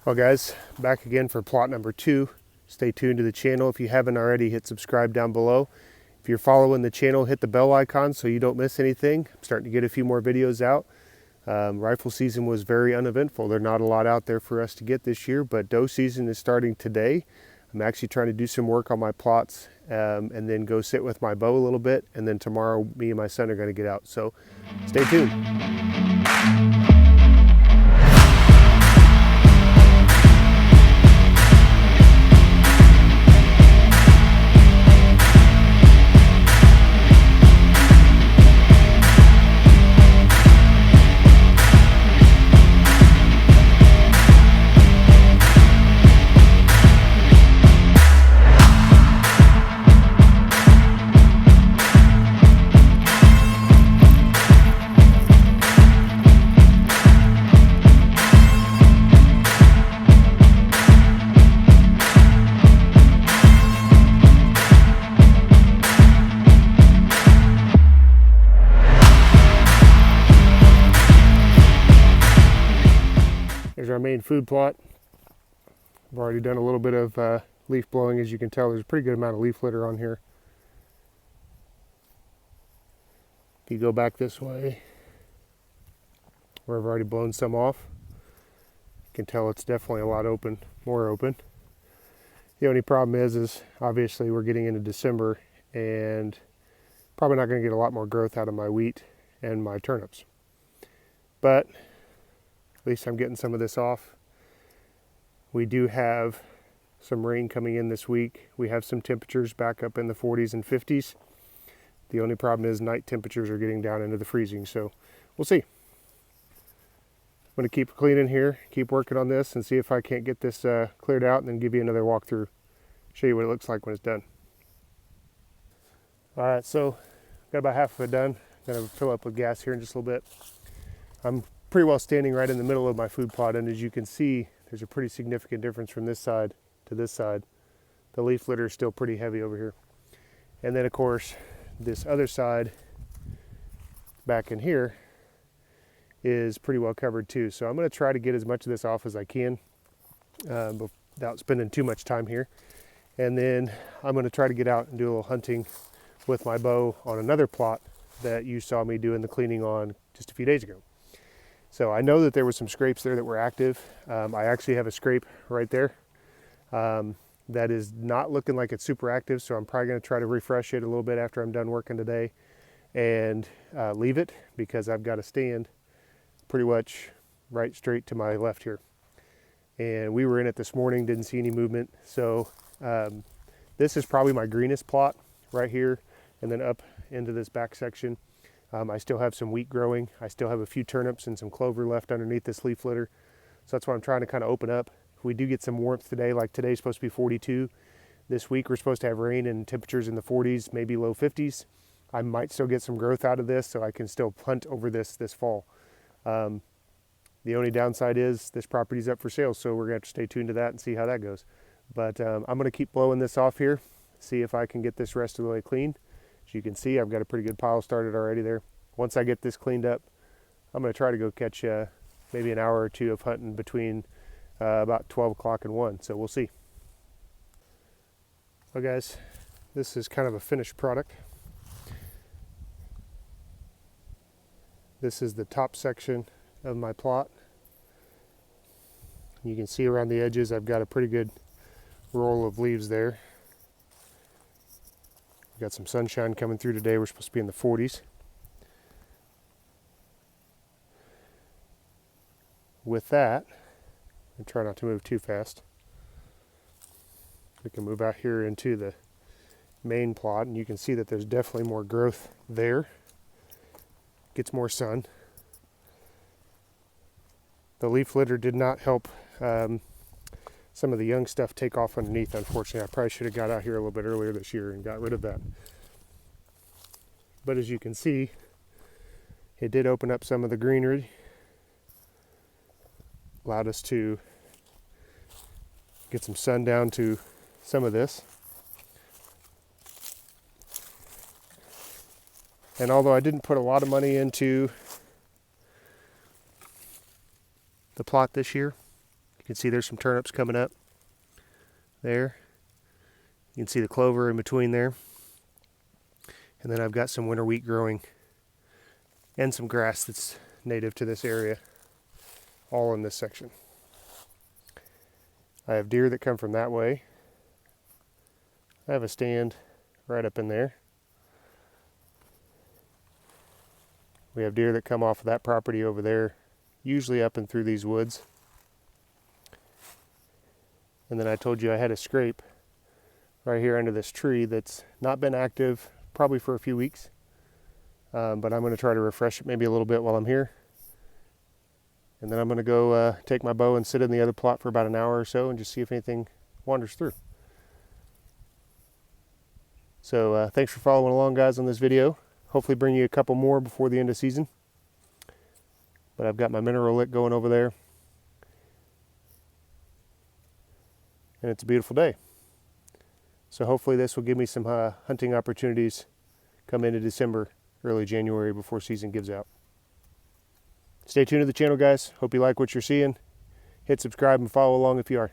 Well guys, back again for plot number 2. Stay tuned to the channel. If you haven't already, hit subscribe down below. If you're following the channel, hit the bell icon so you don't miss anything. I'm starting to get a few more videos out. Rifle season was very uneventful. There's not a lot out there for us to get this year, but doe season is starting today. I'm actually trying to do some work on my plots and then go sit with my bow a little bit, and then tomorrow me and my son are going to get out. So stay tuned. There's our main food plot. I've already done a little bit of leaf blowing. As you can tell, there's a pretty good amount of leaf litter on here. If you go back this way, where I've already blown some off, you can tell it's definitely a lot open, more open. The only problem is obviously we're getting into December and probably not going to get a lot more growth out of my wheat and my turnips. But at least I'm getting some of this off. We do have some rain coming in this week. We have some temperatures back up in the 40s and 50s. The only problem is night temperatures are getting down into the freezing, so we'll see. I'm going to keep cleaning here, keep working on this, and see if I can't get this cleared out, and then give you another walkthrough, show you what it looks like when it's done. All right, so got about half of it done. I'm going to fill up with gas here in just a little bit. I'm pretty well standing right in the middle of my food plot, and as you can see, there's a pretty significant difference from this side to this side. The leaf litter is still pretty heavy over here. And then of course, this other side back in here is pretty well covered too. So I'm going to try to get as much of this off as I can without spending too much time here. And then I'm going to try to get out and do a little hunting with my bow on another plot that you saw me doing the cleaning on just a few days ago. So I know that there were some scrapes there that were active. I actually have a scrape right there that is not looking like it's super active, so I'm probably going to try to refresh it a little bit after I'm done working today and leave it, because I've got a stand pretty much right straight to my left here. And we were in it this morning, didn't see any movement. So this is probably my greenest plot right here, and then up into this back section. I still have some wheat growing. I still have a few turnips and some clover left underneath this leaf litter. So that's what I'm trying to kind of open up. If we do get some warmth today, like today's supposed to be 42. This week we're supposed to have rain and temperatures in the 40s, maybe low 50s. I might still get some growth out of this, so I can still hunt over this fall. The only downside is this property's up for sale, so we're going to have to stay tuned to that and see how that goes. But I'm going to keep blowing this off here, see if I can get this rest of the way clean. As you can see, I've got a pretty good pile started already there. Once I get this cleaned up, I'm going to try to go catch maybe an hour or two of hunting between about 12 o'clock and 1, so we'll see. Well guys, this is kind of a finished product. This is the top section of my plot. You can see around the edges I've got a pretty good roll of leaves there. Got some sunshine coming through today. We're supposed to be in the 40s. With that, and try not to move too fast, we can move out here into the main plot, and you can see that there's definitely more growth there. Gets more sun. The leaf litter did not help some of the young stuff take off underneath, unfortunately. I probably should have got out here a little bit earlier this year and got rid of that. But as you can see, it did open up some of the greenery, allowed us to get some sun down to some of this. And although I didn't put a lot of money into the plot this year, you can see there's some turnips coming up there. You can see the clover in between there. And then I've got some winter wheat growing and some grass that's native to this area, all in this section. I have deer that come from that way. I have a stand right up in there. We have deer that come off of that property over there, usually up and through these woods. And then I told you I had a scrape right here under this tree that's not been active probably for a few weeks. But I'm going to try to refresh it maybe a little bit while I'm here. And then I'm going to go take my bow and sit in the other plot for about an hour or so and just see if anything wanders through. So thanks for following along, guys, on this video. Hopefully bring you a couple more before the end of season. But I've got my mineral lick going over there. And it's a beautiful day. So hopefully this will give me some hunting opportunities come into December, early January before season gives out. Stay tuned to the channel, guys. Hope you like what you're seeing. Hit subscribe and follow along if you are.